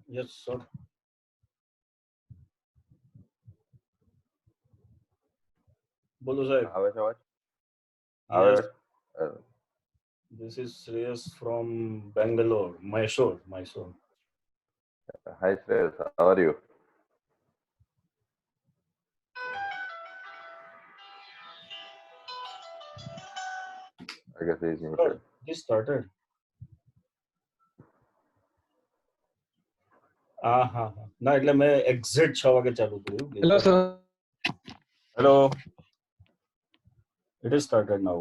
Yes, sir. બોલો સાહેબ. આવે છે અવાજ? Yes, આવે. this is Shreyas from Bangalore, Mysore. Hi Shreyas, how are you? I guess he's muted. He started. હા ના એટલે મેં એક્ઝેક્ટ 6 વાગે ચાલુ કર્યું. Hello, sir. Hello. It is started now.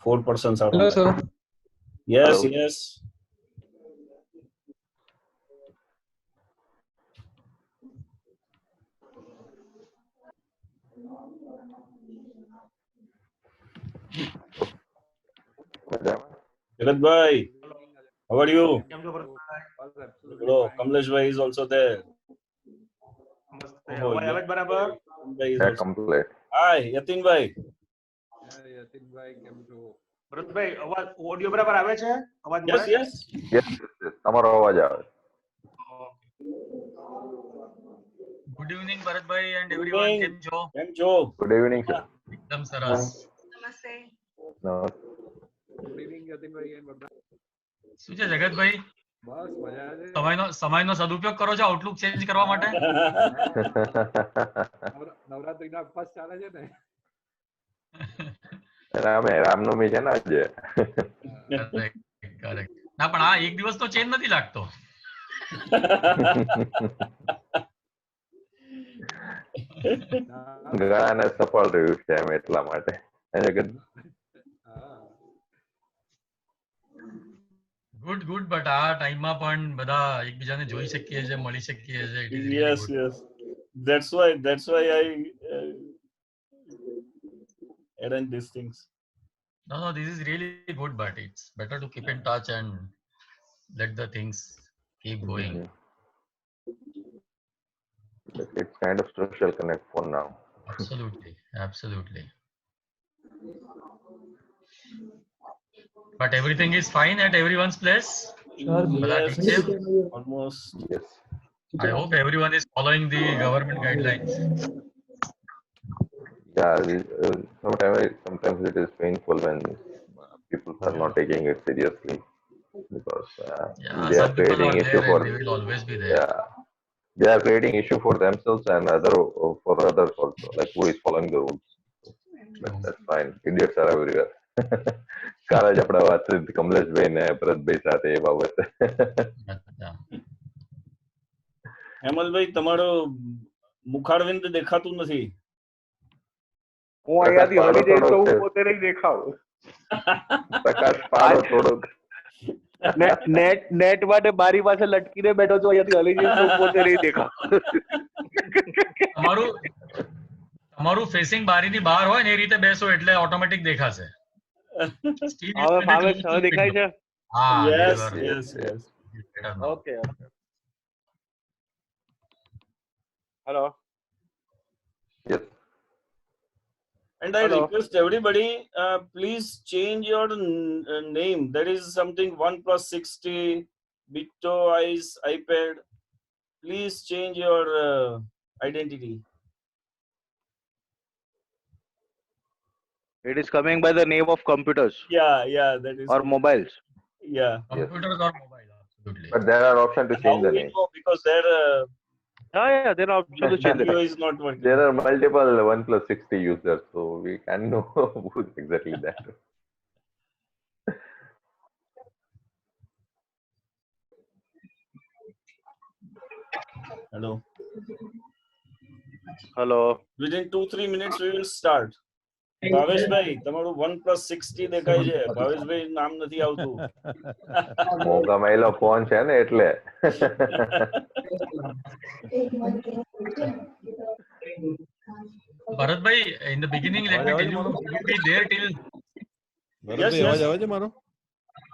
Four persons are Hello, online. sir. Yes, Hello. yes. Jagatbhai, how are you? Hello, Kamleshbhai is also there. અવાજ બરાબર? Yatinbhai is Yeah, also. complete. Hi, Yatinbhai. Yatinbhai કેમ છો? ભરતભાઈ અવાજ audio બરાબર આવે છે? અવાજ Yes, મળે? yes. Yes. તમારો અવાજ આવે. Good evening, Bharatbhai and Good everyone. evening. કેમ છો? કેમ છો? Good evening, sir. એકદમ સરસ. નમસ્તે. No. Good evening Yatinbhai and બધા. શું છે જગતભાઈ? બસ મજા છે. સમયનો સદુપયોગ કરો છો આઉટલુક ચેન્જ કરવા માટે? નવરાત્રીના ઉપવાસ ચાલે છે ને. રામનવમી છે ને આજે. કરેક્ટ. ના પણ આ એક દિવસ તો ચેન્જ નથી લાગતો. ઘણાને સફળ રહ્યું છે એમ એટલા માટે. ગુડ બટ આ ટાઈમમાં પણ બધા એકબીજાને જોઈ શકીએ છે, મળી શકીએ છે. It is really Yes, good. yes. That's why I arrange these things. No, this is really good, but it's better to keep in touch and let the things keep going. It's kind of social connect for now. Absolutely. But everything is fine at everyone's place? Yes, almost. Yes. I hope everyone is following the government guidelines. Yeah, sometimes it is painful when people are not taking it seriously because they are Some people creating are issue there for. and they will always be there. Yeah, they are creating issue for themselves and for others also, like who is following the rules. But that's fine. Idiots are everywhere. કાલે જ આપણે વાત કરી કમલેશભાઈ ને ભરતભાઈ સાથે એ બાબતે. હેમલભાઈ તમારો મુખારવિંદ દેખાતું નથી. હું અહીંયાથી હલી જઈશ તો હું પોતે નહીં દેખાવ. પ્રકાશ પાડો થોડોક. નેટ માટે બારી પાસે લટકીને બેઠો છો, અહીંયાથી હલી જઈશ તો હું પોતે નહીં દેખાવ. તમારું ફેસિંગ બારીની બહાર હોય ને એ રીતે બેસો એટલે ઓટોમેટિક દેખાશે. હવે દેખાય છે? Yes. Okay. Hello. Yes. And I request everybody, please change your name. There is something 1+60, Bitto Eyes, iPad. Please change your identity. It is coming by the name of computers. Yeah, that is. Or mobiles. Yeah. Computers or mobile, absolutely. But there are options to change the name. Because there. Yeah, there are options to change the name. Is not working. There are multiple 1+60 users, so we can know who's exactly that. Hello. Within 2-3 minutes we will start. ભાવેશભાઈ તમારું 1+60 દેખાય છે. ભાવેશભાઈ નામ નથી આવતું. મોંઘા મહિલા phone છે ને એટલે. Bharatbhai, in the beginning let me tell you, we will be there till. Yes. આવે છે મારો?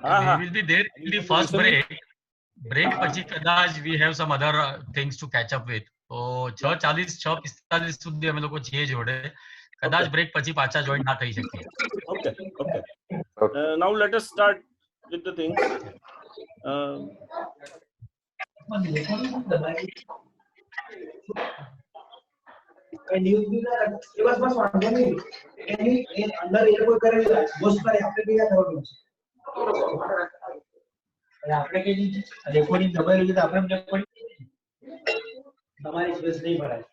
We will be there till the first break. Break પછી કદાચ we have some other things to catch up with. તો 6:40 6:45 સુધી અમે લોકો છીએ જોડે. કદાચ બ્રેક પછી પાછા જોઈન ના થઈ શકીએ. Okay. Now let us start with the things. News भी ये बस वांधो नहीं अंदर ये कोई करेगा पोस्ट करे આપણે કયા કરવાનું છે આપણે કે રેકોર્ડિંગ દબાઈ રહ્યું છે આપણે રેકોર્ડિંગ તમારી સ્પેસ નહીં ભરાય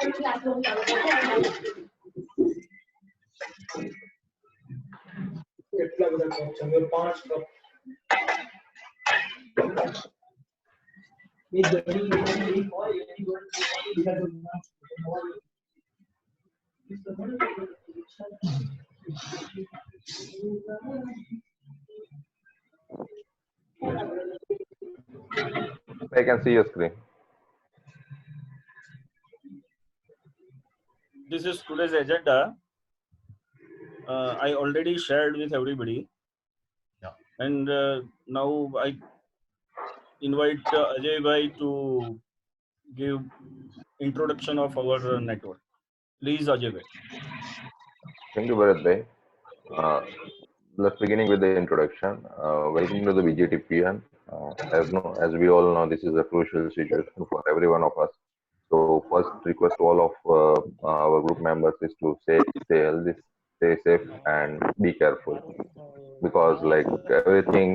કેટલા બધા કપ છે 5 કપ ये जर्नी और ये I can see your screen. This is today's agenda. I already shared with everybody. Yeah. And now I invite Ajay Bhai to give introduction of our network. Please, Ajay Bhai. Thank you, Bharat Bhai. Let's beginning with the introduction. Welcome to the BGTPN. As we all know, this is a crucial situation for every one of us. So first request to all of our group members is to stay healthy, stay safe, and be careful. Because like everything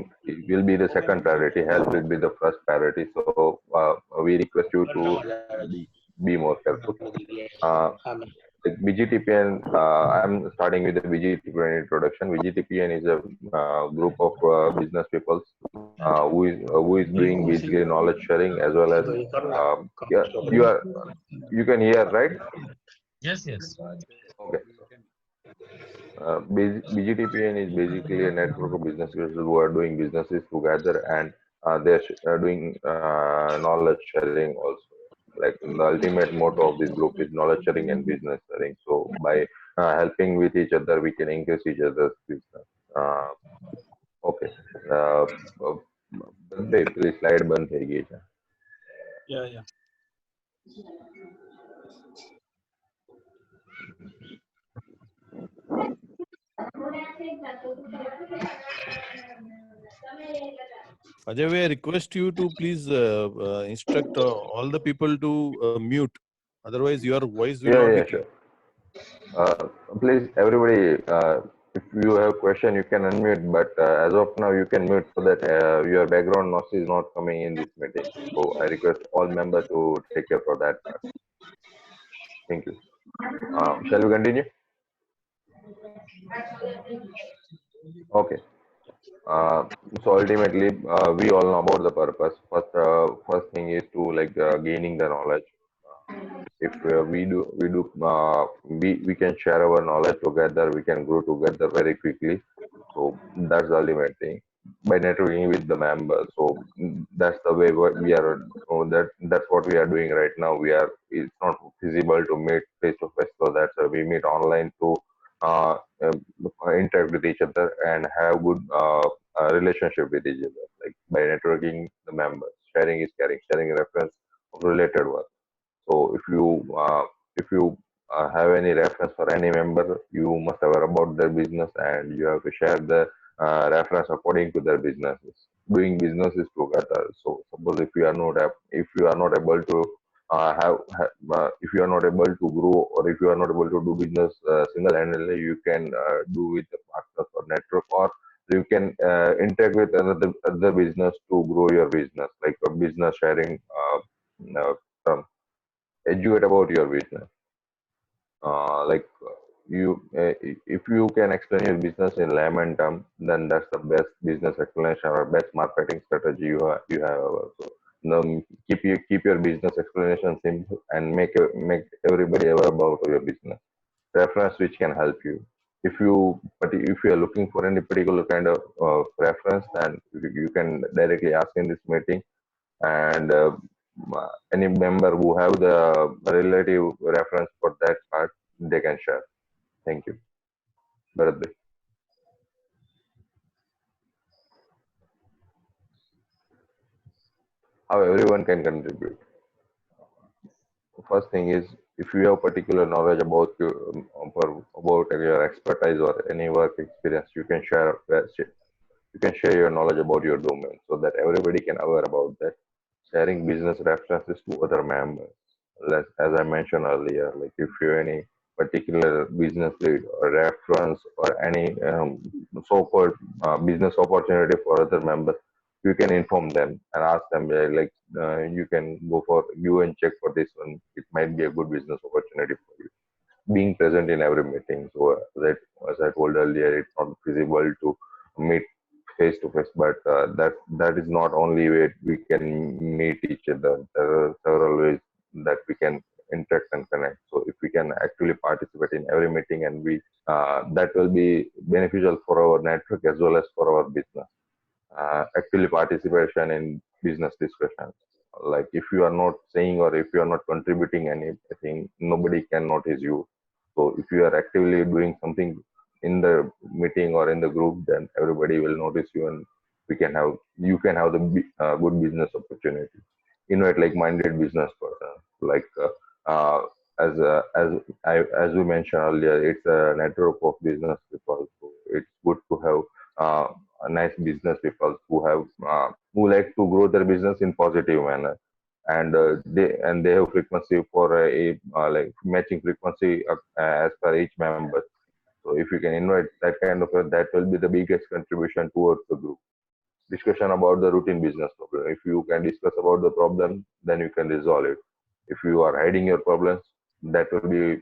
will be the second priority, health will be the first priority. So we request you to be more careful. Like BGTPN, I'm starting with the BGTPN introduction. BGTPN is a group of business people who is doing basically knowledge sharing as well as you can hear, right? Yes. Okay. BGTPN is basically a network of business people who are doing businesses together, and they're doing knowledge sharing also. Like the ultimate motto of this group is knowledge sharing and business sharing. So by helping with each other, we can increase each other's business. Okay. Please slide બંધ થઈ ગઈ છે. Yeah. Ajay, I request you to please instruct all the people to mute. Otherwise, your voice will not be Sure. Please, everybody, if you have question, you can unmute. But as of now, you can mute so that your background noise is not coming in this meeting. So I request all members to take care for that part. Thank you. Shall we continue? Okay. So ultimately, we all know about the purpose. First thing is to like gaining the knowledge. If we can share our knowledge together, we can grow together very quickly. So that's the ultimate thing. By networking with the members, so that's the way we are. That's what we are doing right now. It's not feasible to meet face to face, so that's why we meet online to interact with each other and have good relationship with each other. Like by networking the members, sharing is caring, sharing reference of related work. So if you have any reference for any member, you must aware about their business and you have to share the reference according to their businesses. Doing businesses together. So suppose if you are not able to if you are not able to grow, or if you are not able to do business single-handedly, you can do with the partners or network, or you can interact with other business to grow your business, like a business sharing, educate about your business. If you can explain your business in layman term, then that's the best business explanation or best marketing strategy you have. So, keep your business explanation simple and make everybody aware about your business. Reference which can help you. If you are looking for any particular kind of reference, then you can directly ask in this meeting, and any member who have the relative reference for that part, they can share. Thank you. Bharat bhai. How everyone can contribute. First thing is if you have particular knowledge about about your expertise or any work experience, you can share your knowledge about your domain so that everybody can aware about that. Sharing business references to other members. As I mentioned earlier, like if you have any particular business lead or reference or any so-called business opportunity for other members, you can inform them and ask them, like, you can go for you and check for this one. It might be a good business opportunity for you. Being present in every meeting. So that, as I told earlier, it's not feasible to meet face to face, but that is not only way we can meet each other. There are several ways that we can interact and connect. So if we can actually participate in every meeting, and we that will be beneficial for our network as well as for our business. Actually, participation in business discussions. Like if you are not saying or if you are not contributing anything, nobody can notice you. So if you are actively doing something in the meeting or in the group, then everybody will notice you, and you can have the good business opportunity. Invite like-minded business person. Like uh, as we mentioned earlier, it's a network of business people. So it's good to have nice business people who like to grow their business in positive manner, and they have frequency for like matching frequency as per each member. So if you can invite that kind of that will be the biggest contribution towards the group. Discussion about the routine business problem. If you can discuss about the problem, then you can resolve it. If you are hiding your problems, that will be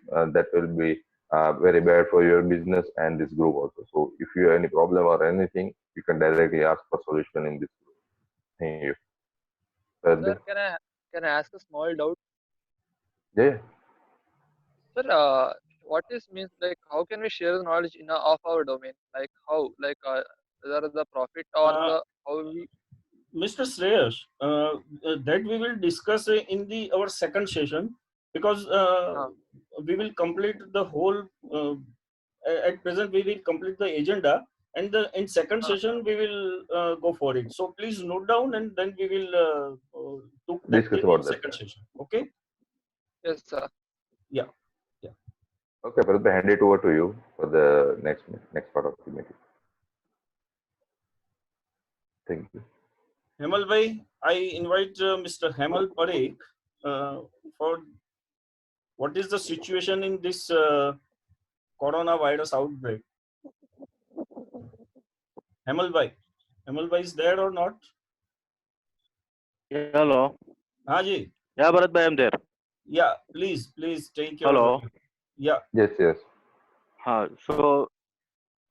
very bad for your business and this group also. So if you have any problem or anything, you can directly ask for solution in this group. Thank you. Sir, Sadhya? can I ask a small doubt? Yeah. Sir, what is means like how can we share the knowledge in of our domain? Like how? Like whether the profit or Uh, the how we Mr. Shreyas, that we will discuss in the our second session, because uh, we will complete the whole. At present, we will complete the agenda, and in second uh, session we will go for it. So please note down, and then we will took that Discuss thing in about that. second session. Okay? yes, sir. Yeah. Yeah. Okay, Bharat, I hand it over to you for the next part of the meeting. Thank you. Hemal bhai, I invite Mr. Hemal Parekh for what is the situation in this coronavirus outbreak. Hemal bhai is there or not? Hello. हाँ जी. Yeah, Bharat bhai, I'm there. Yeah, please take your. Hello. Yeah. Yes. So,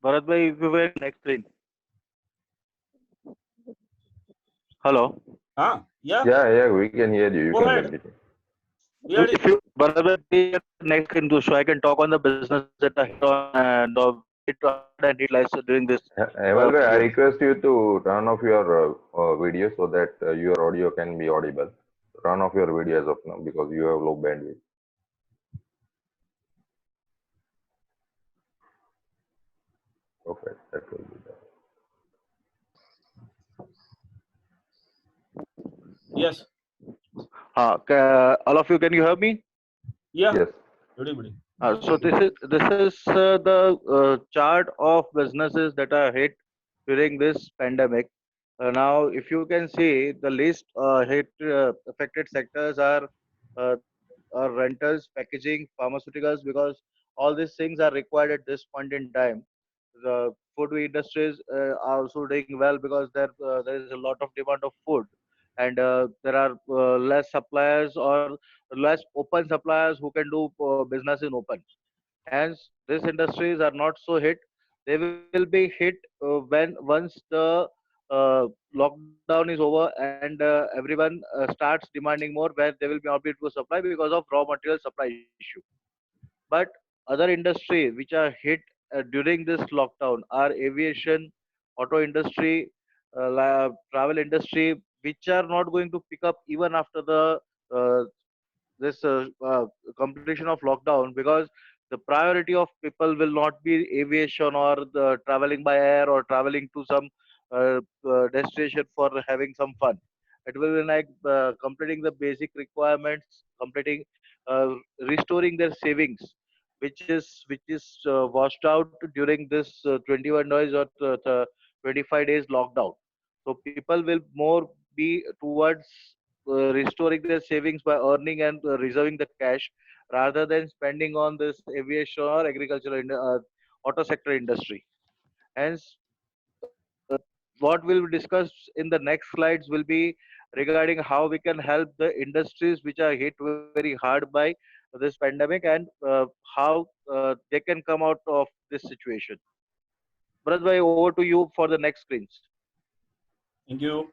Bharat bhai, if you were next screen. Hello. Yeah. Yeah, we can hear you. You Go can ahead. continue. We are. If you, Bharat bhai, be next screen too, so I can talk on the business that I hit on and hit lights during this. Hemal, I period. request you to turn off your video so that your audio can be audible. Turn off your video as of now because you have low bandwidth. Okay, that will be there. Yes. All of you, can you hear me? Yeah. Yes. Everybody. So this is the chart of businesses that are hit during this pandemic. Now, if you can see, the least affected sectors uh, are rentals, packaging, pharmaceuticals, because all these things are required at this point in time. The food industries are also doing well because there is a lot of demand of food, and there are less suppliers or less open suppliers who can do business in open. Hence, these industries are not so hit. They will be hit once the lockdown is over and everyone starts demanding more, where they will be not be able to supply because of raw material supply issue. But other industries which are hit during this lockdown are aviation, auto industry, travel industry, which are not going to pick up even after the uh, this completion of lockdown, because the priority of people will not be aviation or the traveling by air or traveling to some destination for having some fun. It will be like completing the basic requirements, completing restoring their savings, which is washed out during this 21 days or the 25 days lockdown. So people will more be towards restoring their savings by earning and reserving the cash rather than spending on this aviation or agricultural auto sector industry. Hence, what we'll discuss in the next slides will be regarding how we can help the industries which are hit very hard by this pandemic, and how they can come out of this situation. Bharat bhai, over to you for the next screens. Thank you.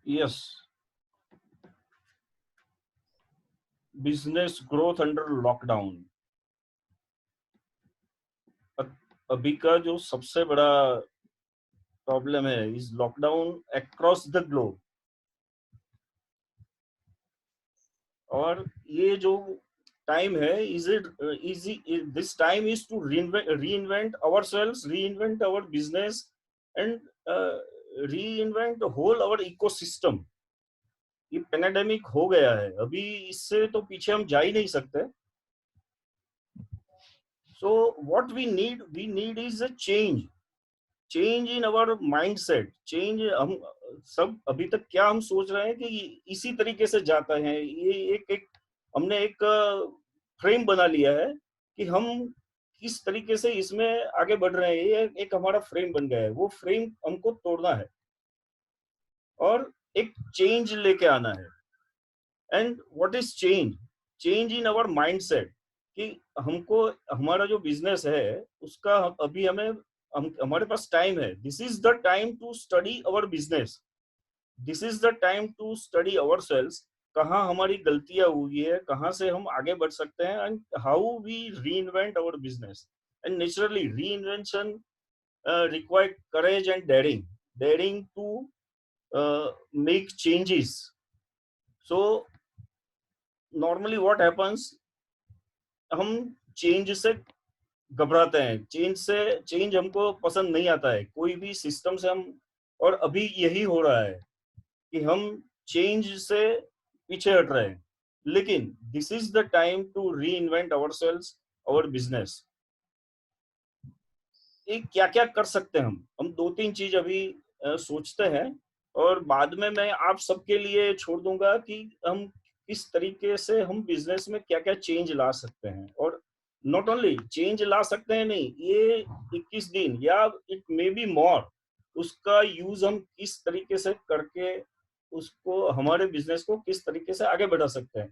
Yes, business growth under lockdown. अभी का जो सबसे बड़ा problem है is lockdown across the globe, और ये जो time है, is it easy, this time is to reinvent ourselves, reinvent our business, and reinvent whole our ecosystem. ये पेंडेमिक हो गया है, अभी इससे तो पीछे हम जा ही नहीं सकते. So what we need is a change in our mindset, change. हम सब अभी तक क्या हम सोच रहे हैं कि इसी तरीके से जाता है, ये एक हमने एक फ्रेम बना लिया है कि हम किस तरीके से इसमें आगे बढ़ रहे हैं. ये एक हमारा फ्रेम बन गया है, वो फ्रेम हमको तोड़ना है और एक चेंज लेके आना है. And what is change in our mindset, कि हमको हमारा जो बिजनेस है उसका अभी हमारे पास टाइम है. This is the time to study our business, this is the time to study ourselves. कहाँ हमारी गलतियां हुई है, कहाँ से हम आगे बढ़ सकते हैं, and how we reinvent our business. And naturally reinvention required courage and daring to make changes. So normally what happens, हम चेंज से घबराते हैं, चेंज हमको पसंद नहीं आता है, कोई भी सिस्टम से हम, और अभी यही हो रहा है कि हम चेंज से पीछे हट रहे हैं. लेकिन this is the time to reinvent ourselves, our business. ये क्या क्या कर सकते हैं हम 2-3 चीज अभी सोचते हैं, और बाद में मैं आप सबके लिए छोड़ दूंगा कि हम किस तरीके से हम बिजनेस में क्या क्या चेंज ला सकते हैं. और नॉट ओनली चेंज ला सकते हैं, नहीं, ये 21 दिन या इट मे बी मोर, उसका यूज हम किस तरीके से करके उसको, हमारे बिजनेस को किस तरीके से आगे बढ़ा सकते हैं.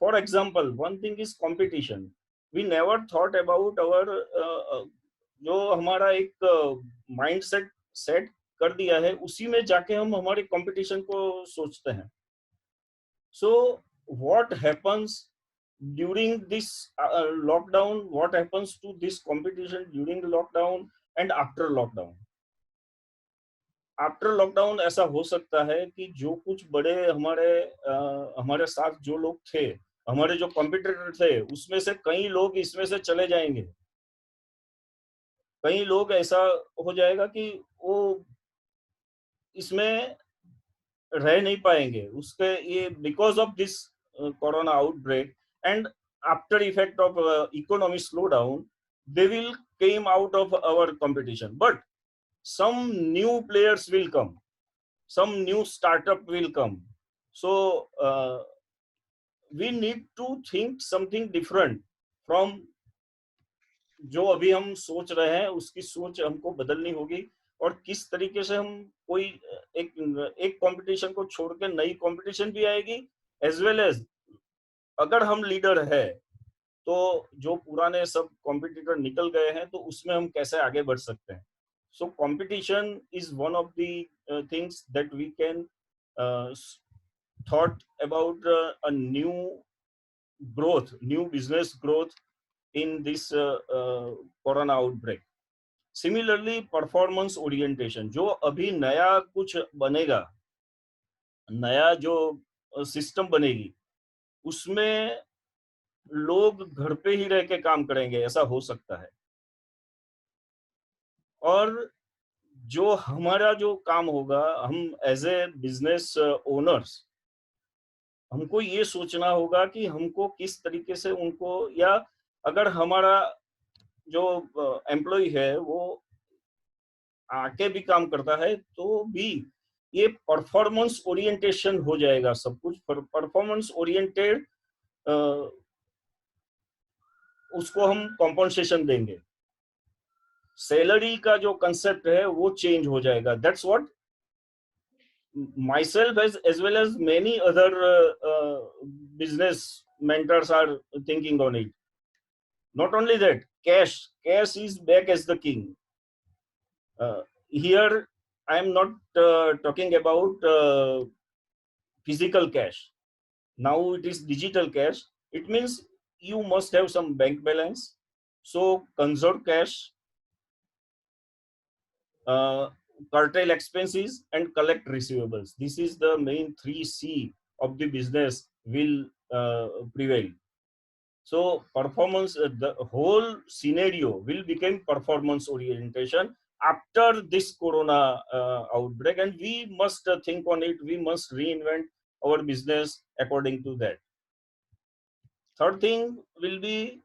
For example, one thing is competition. We never thought about our, जो हमारा एक माइंडसेट सेट कर दिया है, उसी में जाके हम हमारे कंपटीशन को सोचते हैं. So what happens during this lockdown, what happens to this competition during the lockdown and after lockdown. After lockdown ऐसा हो सकता है कि जो कुछ बड़े हमारे साथ जो लोग थे, हमारे जो कॉम्पिटिटर थे, उसमें से कई लोग इसमें से चले जाएंगे. कई लोग ऐसा हो जाएगा कि वो इसमें रह नहीं पाएंगे, उसके ये because of this corona outbreak and after effect of economic slow down, they will came out of our competition. But some new players will come, some new startup will come. So we need to think something different from जो अभी हम सोच रहे हैं, उसकी सोच हमको बदलनी होगी. और किस तरीके से हम कोई एक कंपटीशन को छोड़ के नई कंपटीशन भी आएगी, एज वेल एज अगर हम लीडर है तो जो पुराने सब कॉम्पिटिटर निकल गए हैं, तो उसमें हम कैसे आगे बढ़ सकते हैं. So competition is one of the things that we can thought about a new growth, new business growth in this corona outbreak. Similarly, performance orientation, जो अभी नया कुछ बनेगा, नया जो सिस्टम बनेगी, उसमें लोग घर पे ही रह के काम करेंगे, ऐसा हो सकता है. और जो हमारा जो काम होगा, हम एज ए बिजनेस ओनर्स हमको ये सोचना होगा कि हमको किस तरीके से उनको, या अगर हमारा जो एम्प्लॉय है वो आके भी काम करता है तो भी ये परफॉर्मेंस ओरिएंटेशन हो जाएगा, सब कुछ परफॉर्मेंस ओरिएंटेड उसको हम कॉम्पनसेशन देंगे। सैलरी का जो कंसेप्ट है वो चेंज हो जाएगा। That's what myself as well as many other business mentors are thinking on it. Not only that, cash is back as the king. Here I am not talking about physical cash. Now it is digital cash. It means you must have some bank balance, so conserve cash, curtail expenses and collect receivables. This is the main 3C of the business will prevail. So performance, the whole scenario will become performance orientation after this corona outbreak, and we must think on it. We must reinvent our business according to that. Third thing will be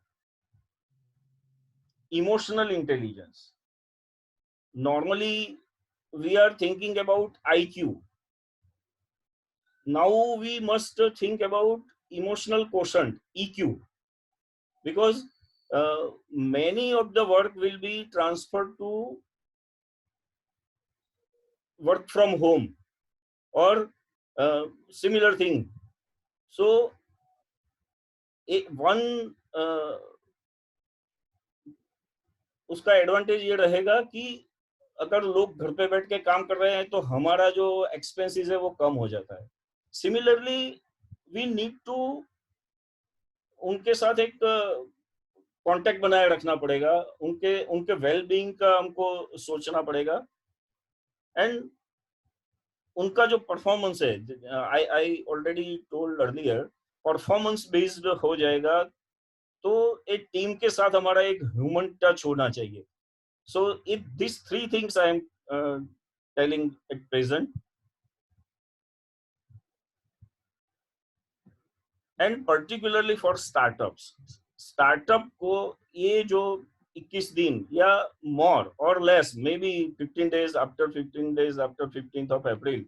emotional intelligence. Normally we are thinking about IQ. Now we must think about emotional quotient, EQ, because many of the work will be transferred to work from home or similar thing. So one उसका advantage ये रहेगा कि अगर लोग घर पे बैठ के काम कर रहे हैं तो हमारा जो एक्सपेंसेस है वो कम हो जाता है। सिमिलरली वी नीड टू उनके साथ एक कांटेक्ट बनाए रखना पड़ेगा, उनके वेलबीइंग का हमको सोचना पड़ेगा, एंड उनका जो परफॉर्मेंस है, I already told earlier, performance based हो जाएगा तो एक टीम के साथ हमारा एक ह्यूमन टच होना चाहिए। So if these three things I am telling at present, and particularly for startups, startup को ये जो 21 दिन या more or less, maybe 15 days after 15th of April,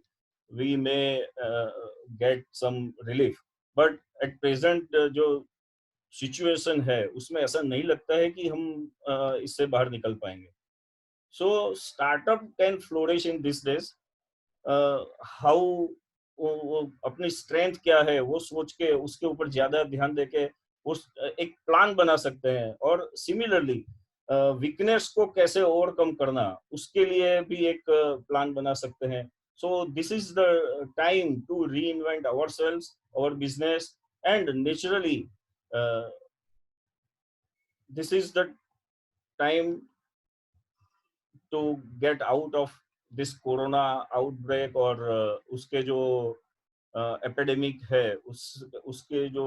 we may get some relief. But at present जो situation है उसमें ऐसा नहीं लगता है कि हम इससे बाहर निकल पाएंगे। So startup can flourish in these days. How अपनी स्ट्रेंथ क्या है वो सोच के उसके ऊपर ज्यादा ध्यान देके उस एक प्लान बना सकते हैं, और सिमिलरली वीकनेस को कैसे ओवरकम करना उसके लिए भी एक प्लान बना सकते हैं। So this is the time to reinvent ourselves, our business, and naturally this is the time to get out of this corona outbreak, और उसके जो एपिडेमिक है उसके जो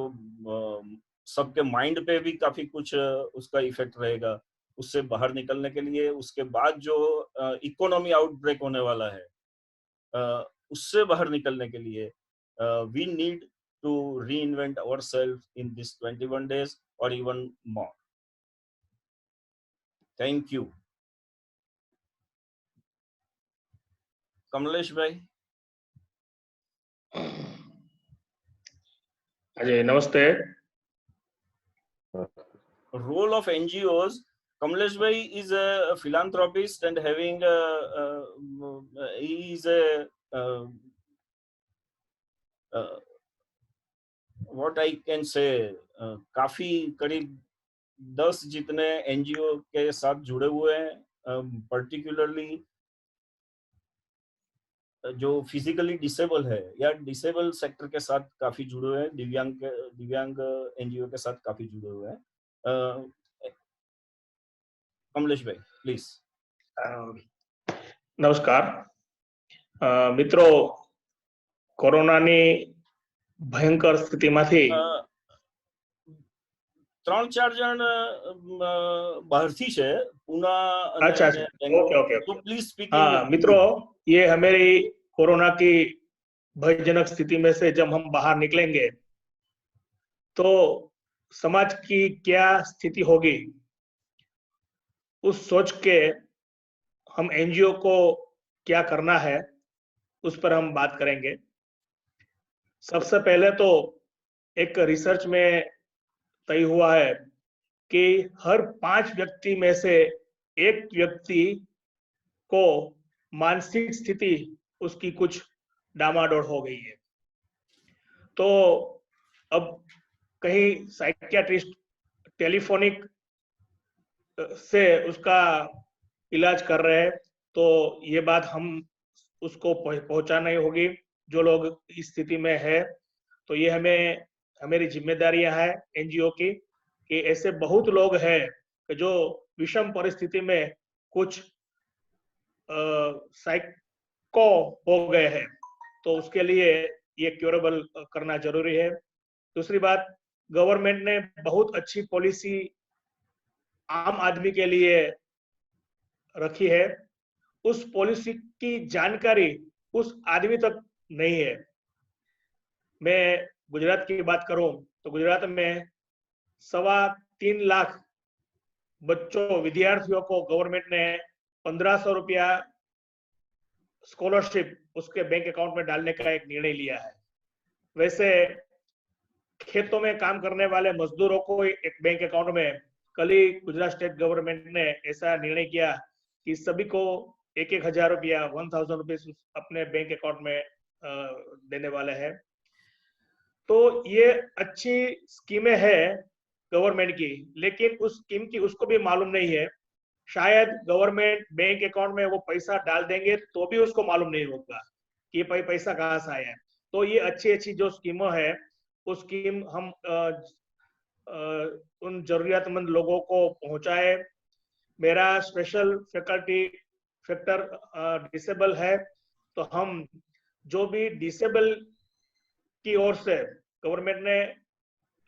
सबके माइंड पे भी काफी कुछ उसका इफेक्ट रहेगा। उससे बाहर निकलने के लिए, उसके बाद जो इकोनॉमी आउटब्रेक होने वाला है उससे बाहर निकलने के लिए we need to reinvent ourselves in this 21 days or even more. Thank you. Kamlesh भाई। अजय नमस्ते। Role of NGOs. Kamlesh bhai is a philanthropist and having he is a what I can say काफी करीब 10 जितने NGO के साथ जुड़े हुए हैं, पर्टिकुलरली जो फिजिकली डिसेबल है या डिसेबल सेक्टर के साथ काफी जुड़े हुए हैं, दिव्यांग एनजीओ के साथ काफी जुड़े हुए हैं। कमलेश भाई प्लीज। नमस्कार મિત્રો, કોરોનાની ભયંકર સ્થિતિમાંથી 3-4 જણ બહારથી છે, પુના અને अच्छा अच्छा, બેંગ્લોર. ओके ओके તો ओके। પ્લીઝ સ્પીક हाँ ઇન मित्रों, ये हमारी कोरोना की भयजनक स्थिति में से जब हम बाहर निकलेंगे तो समाज की क्या स्थिति होगी, उस सोच के हम एनजीओ को क्या करना है उस पर हम बात करेंगे। सबसे पहले तो एक रिसर्च में तय हुआ है कि हर 5 व्यक्ति में से एक व्यक्ति को मानसिक स्थिति उसकी कुछ डामाडोल हो गई है। तो अब कहीं साइकियाट्रिस्ट टेलीफोनिक से उसका इलाज कर रहे हैं, तो ये बात हम उसको पहुंचाना ही होगी जो लोग इस स्थिति में है। तो ये हमारी जिम्मेदारियां है एनजीओ की कि ऐसे बहुत लोग हैं कि जो विषम परिस्थिति में कुछ साइको हो गए हैं, तो उसके लिए ये क्योरेबल करना जरूरी है। दूसरी बात, गवर्नमेंट ने बहुत अच्छी पॉलिसी आम आदमी के लिए रखी है, उस पॉलिसी की जानकारी उस आदमी तक नहीं है। मैं गुजरात की बात करूं तो गुजरात में 3.25 लाख बच्चों विद्यार्थियों को गवर्नमेंट ने 1500 रुपया स्कॉलरशिप उसके बैंक अकाउंट में डालने का एक निर्णय लिया है। वैसे खेतों में काम करने वाले मजदूरों को एक बैंक अकाउंट में कल ही गुजरात स्टेट गवर्नमेंट ने ऐसा निर्णय किया कि सभी को 1,000 रुपया 1000 रुपीज अपने बैंक अकाउंट में देने वाले हैं। तो ये अच्छी स्कीमें है गवर्नमेंट की, लेकिन उस स्कीम की उसको भी मालूम नहीं है। शायद गवर्नमेंट बैंक अकाउंट में वो पैसा डाल देंगे तो भी उसको मालूम नहीं होगा कि ये पैसा कहाँ से आया है। तो ये अच्छी जो स्कीमें है, वो स्कीम हम उन जरूरियातमंद लोगों को पहुंचाए। मेरा स्पेशल फैकल्टी फैक्टर डिसेबल है, तो हम जो भी डिसेबल की ओर से गवर्नमेंट ने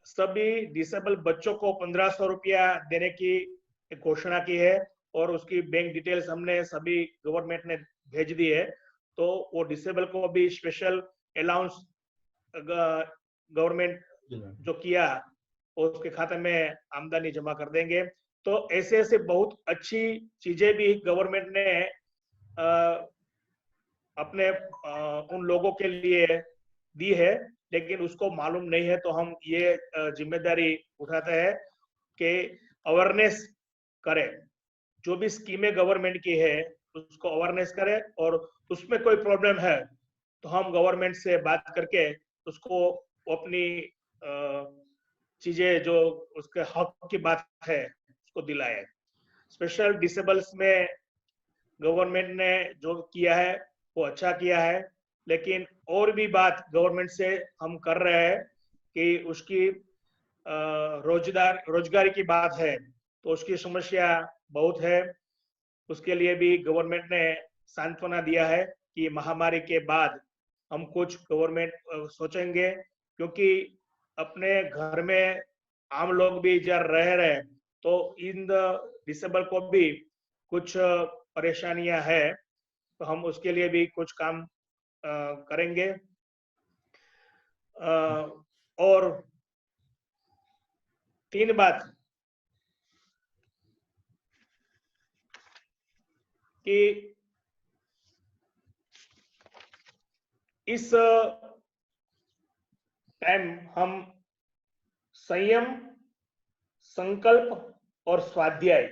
सभी डिसेबल बच्चों को 1500 रुपया देने की घोषणा की है और उसकी बैंक डिटेल्स हमने सभी गवर्नमेंट ने भेज दी है। तो वो डिसेबल को भी स्पेशल अलाउंस गवर्नमेंट जो किया उसके खाते में आमदनी जमा कर देंगे। तो ऐसे बहुत अच्छी चीजें भी गवर्नमेंट ने अपने उन लोगों के लिए दी है, लेकिन उसको मालूम नहीं है। तो हम ये जिम्मेदारी उठाते हैं कि अवेयरनेस करें, जो भी स्कीमें गवर्नमेंट की है उसको अवेयरनेस करें, और उसमें कोई प्रॉब्लम है तो हम गवर्नमेंट से बात करके उसको अपनी चीजें जो उसके हक की बात है उसको दिलाए। स्पेशल डिसेबल्स में गवर्नमेंट ने जो किया है वो अच्छा किया है, लेकिन और भी बात गवर्नमेंट से हम कर रहे हैं कि उसकी रोजगारी की बात है, तो उसकी समस्या बहुत है। उसके लिए भी गवर्नमेंट ने सांत्वना दिया है कि महामारी के बाद हम कुछ गवर्नमेंट सोचेंगे, क्योंकि अपने घर में आम लोग भी जब रह रहे तो इन डिसेबल को भी कुछ परेशानियां है, तो हम उसके लिए भी कुछ काम करेंगे। और 3 बात कि इस टाइम हम संयम, संकल्प और स्वाध्याय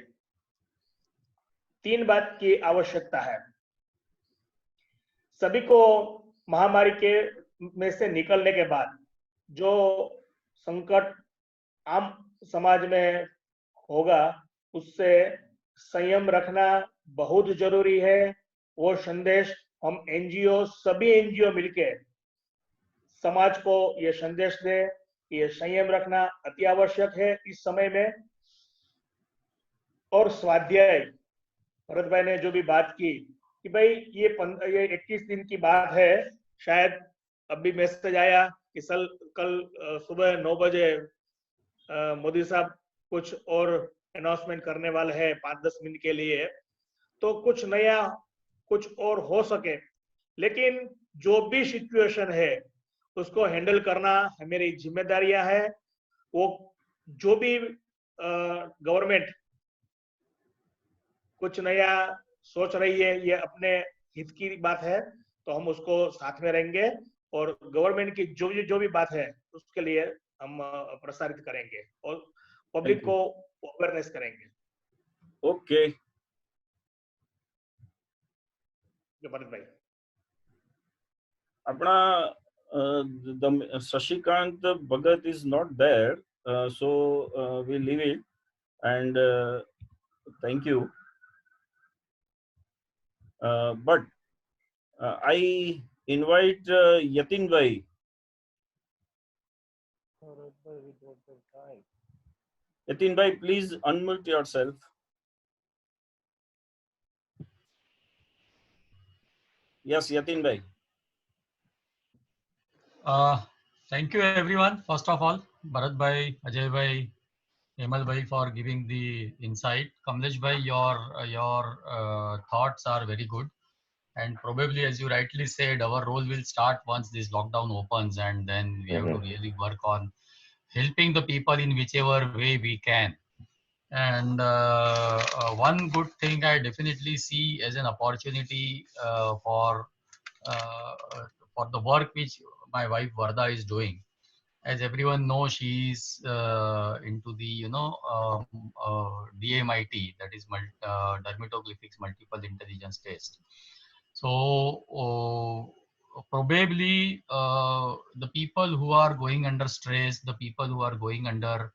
3 बात की आवश्यकता है। सभी को महामारी के में से निकलने के बाद जो संकट आम समाज में होगा उससे संयम रखना बहुत जरूरी है। वो संदेश हम एनजीओ सभी एनजीओ मिलके समाज को ये संदेश दे कि ये संयम रखना अति आवश्यक है इस समय में। और स्वाध्याय, भरत भाई ने जो भी बात की कि भाई ये 21 दिन की बात है, शायद अभी मैसेज आया कि कल सुबह 9 बजे मोदी साहब कुछ और अनाउंसमेंट करने वाले हैं 5-10 मिनट के लिए, तो कुछ नया कुछ और हो सके, लेकिन जो भी सिचुएशन है उसको हैंडल करना हमारी जिम्मेदारियां है। वो जो भी गवर्नमेंट कुछ नया सोच रही है, ये अपने हित की बात है, तो हम उसको साथ में रहेंगे और गवर्नमेंट की जो भी बात है उसके लिए हम प्रसारित करेंगे और पब्लिक को अवेयरनेस करेंगे। ओके भरत भाई, अपना Shashikant Bhagat is not there, so we leave it, and thank you. But I invite Yatin Bhai. Yatin Bhai, please unmute yourself. Yes, Yatin Bhai. Thank you everyone. First of all, Bharat Bhai, Ajay Bhai, Hemal Bhai for giving the insight. Kamlesh Bhai, your thoughts are very good. And probably, as you rightly said, our role will start once this lockdown opens, and then we have to really work on helping the people in whichever way we can. And one good thing I definitely see as an opportunity for the work which my wife Varda is doing. As everyone knows, she's into the DMIT, that is dermatoglyphics multiple intelligence test. So probably the people who are going under stress, the people who are going under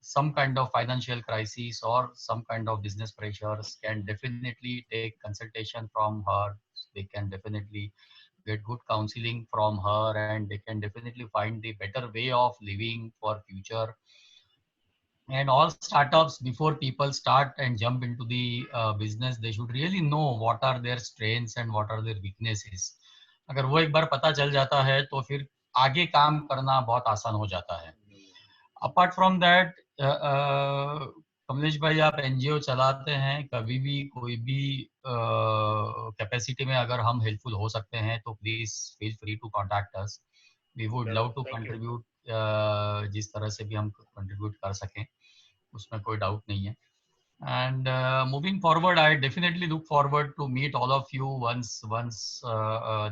some kind of financial crisis or some kind of business pressures can definitely take consultation from her. They can definitely get good counseling from her, and they can definitely find the better way of living for future. And all startups, before people start and jump into the business, they should really know what are their strengths and what are their weaknesses. अगर वो एक बार पता चल जाता है तो फिर आगे काम करना बहुत आसान हो जाता है. अपार्ट फ्रॉम दैट, कमलेश भाई, आप एनजीओ चलाते हैं, कभी भी कोई भी कैपेसिटी में अगर हम हेल्पफुल हो सकते हैं तो please feel free to contact us. We would love to contribute, जिस तरह से भी हम कंट्रीब्यूट कर सकें, उसमें कोई डाउट नहीं है. And moving forward, I definitely look forward to meet all of you once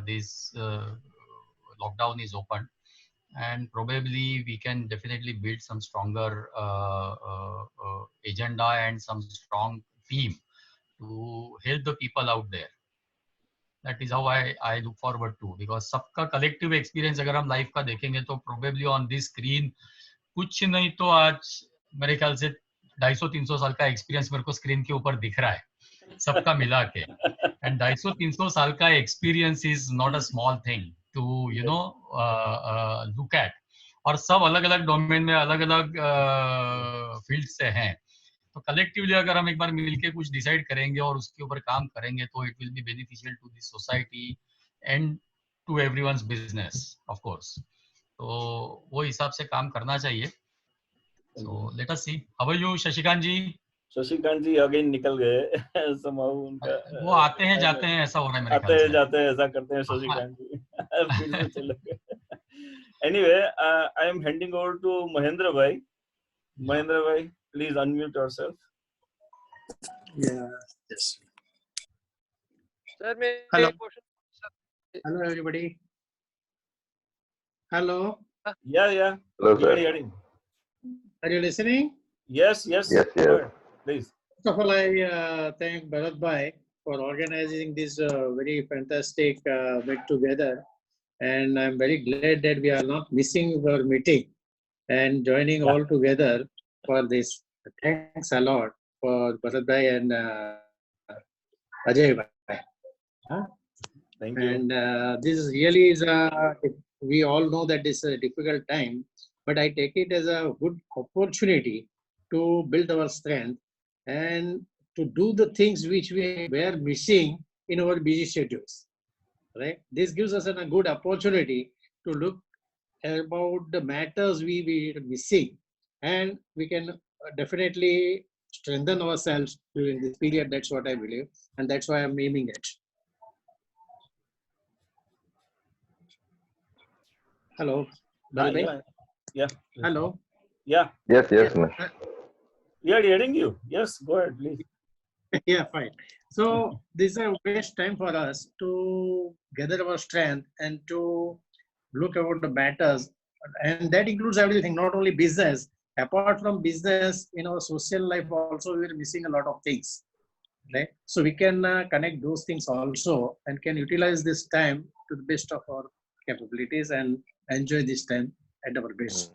this lockdown is open, and probably we can definitely build some stronger agenda and some strong team to help the people out there. That is how I look forward to, because सबका collective experience अगर हम life का देखेंगे तो probably on this screen कुछ नहीं तो आज मेरे ख्याल से 250-300 साल का एक्सपीरियंस मेरे को स्क्रीन के ऊपर दिख रहा है सबका मिला के. एंड 250-300 साल का experience is not a small thing to look at. और सब अलग अलग डोमेन में अलग अलग फील्ड से हैं. तो कलेक्टिवली अगर हम एक बार मिलके कुछ डिसाइड करेंगे और उसके ऊपर काम करेंगे तो it will be beneficial to the society and to everyone's business of course. तो वो हिसाब से काम करना चाहिए. So let us see. How are you, Shashikant ji? Shashikant ji again निकल गए somehow उनका वो आते हैं जाते हैं ऐसा हो रहा है मेरे आते ख्याल हैं से. जाते हैं ऐसा करते हैं शशिकांत जी. फिर से चले गए. Anyway, I am handing over to Mahendra bhai. Mahendra bhai, please unmute yourself. Yeah. Yes. Sir, may Hello. question. Hello, everybody. Hello. Yeah. Hello, sir. Hearing. Are you listening? Yes. Yes. Go ahead, please. First of all, I thank Bharat Bhai for organizing this very fantastic meet together, and I'm very glad that we are not missing our meeting and joining all together for this. Thanks a lot for Bharat Bhai and Ajay Bhai. Thank you. And this really is we all know that this is a difficult time, but I take it as a good opportunity to build our strength and to do the things which we were missing in our busy schedules. Right? This gives us a good opportunity to look about the matters we are missing, and we can definitely strengthen ourselves during this period. That's what I believe, and that's why I'm aiming at. Hello, Bharat bhai? Yeah. Hello. Yeah. Yes, Yes. man. We are hearing you. Yes, go ahead, please. Yeah, fine. So this is a best time for us to gather our strength and to look about the matters, and that includes everything, not only business. Apart from business, in our social life also we are missing a lot of things, right? So we can connect those things also and can utilize this time to the best of our capabilities and enjoy this time at our best.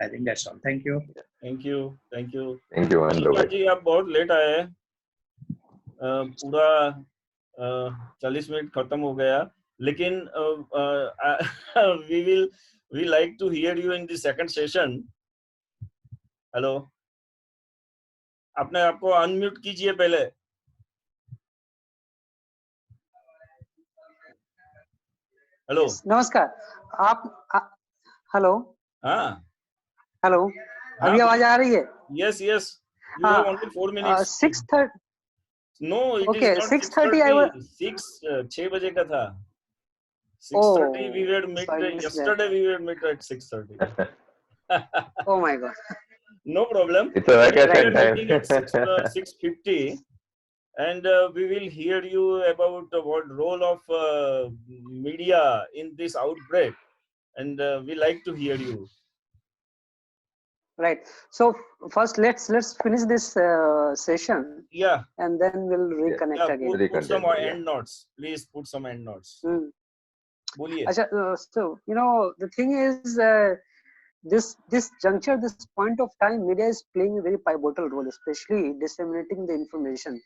I think that's all. Thank you. Thank you. Thank you. Thank you, Mahendra धन्यवाद bhai. जी, आप बहुत late आए हैं। पूरा 40 minute खत्म हो गया, लेकिन we like to hear you in the second session. Hello, अपने आप को अनम्यूट कीजिए पहले। हेलो। नमस्कार। आप हेलो। हाँ। हेलो, अभी आवाज आ रही है? Yes, yes. You have only 4 minutes. 6:30. No, it Okay, is not 6:30. 6 बजे का था। 6:30 we were meet. Yesterday we were meet at 6:30. Oh my God. No problem. It's a vacation We are time. meeting at 6:50, and we will hear you about what role of media in this outbreak, and we like to hear you. Right. So first, let's finish this session. Yeah. And then we'll reconnect again. Put some end notes. Please put some end notes. बोलिए. So the thing is, this juncture, this point of time, media is playing a very pivotal role, especially disseminating the information.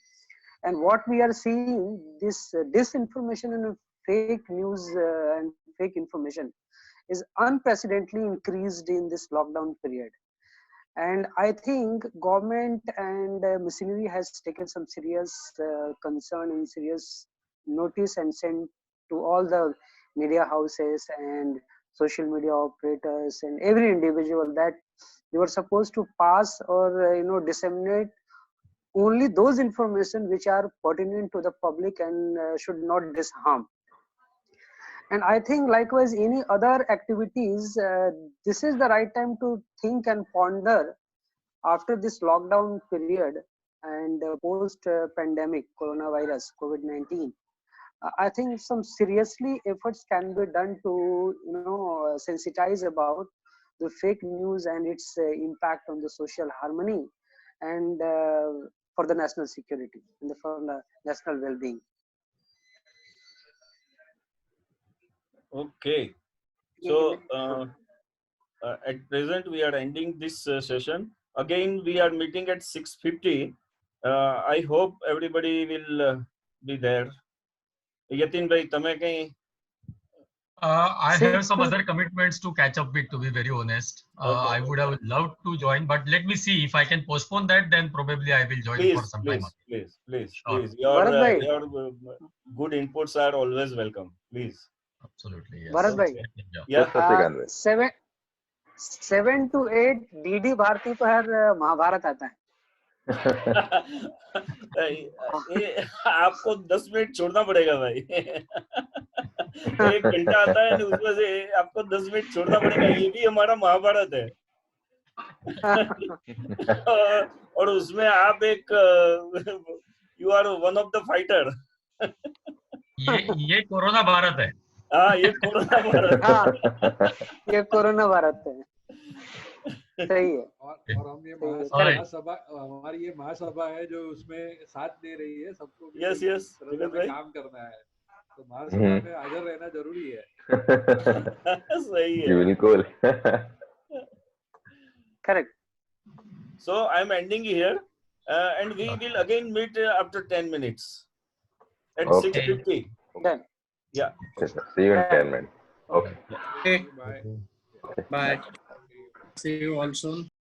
And what we are seeing, this disinformation and fake news and fake information is unprecedentedly increased in this lockdown period. And I think government and machinery has taken some serious concern and serious notice and sent to all the media houses and social media operators and every individual that you are supposed to pass or disseminate only those information which are pertinent to the public and should not disharm. And I think likewise any other activities, this is the right time to think and ponder after this lockdown period and post pandemic coronavirus COVID-19. I think some seriously efforts can be done to sensitize about the fake news and its impact on the social harmony and for the national security and for the national well-being. Okay. So at present we are ending this session. Again, we are meeting at 6:50. I hope everybody will be there. Yatin bhai, tame kahin? I have some other commitments to catch up with, to be very honest. I would have loved to join, but let me see if I can postpone that, then probably I will join for some time. Please. Sure. Your good inputs are always welcome. Please. Absolutely. Yes. Bharat bhai. Yeah. 7 to 8 DD Bharti पर महाभारत आता है. आपको 10 minute छोड़ना पड़ेगा भाई. 1 घंटा आता है, उसमें से आपको 10 मिनट छोड़ना पड़ेगा. ये भी हमारा महाभारत है. और उसमें आप एक you are one of the fighter. ये कोरोना भारत है. हाँ, ये कोरोना भारत. हाँ, ये कोरोना भारत है. सही है. और हम ये महासभा, हमारी ये महासभा है जो उसमें साथ दे रही है सबको. यस काम करना है, तो महासभा में हाजिर रहना जरूरी है. सही है. बिल्कुल. Correct. So I am ending here, and we will again meet after 10 minutes at 6:50. Done. Yeah. See you in 10 minutes. Okay. Bye. See you all soon.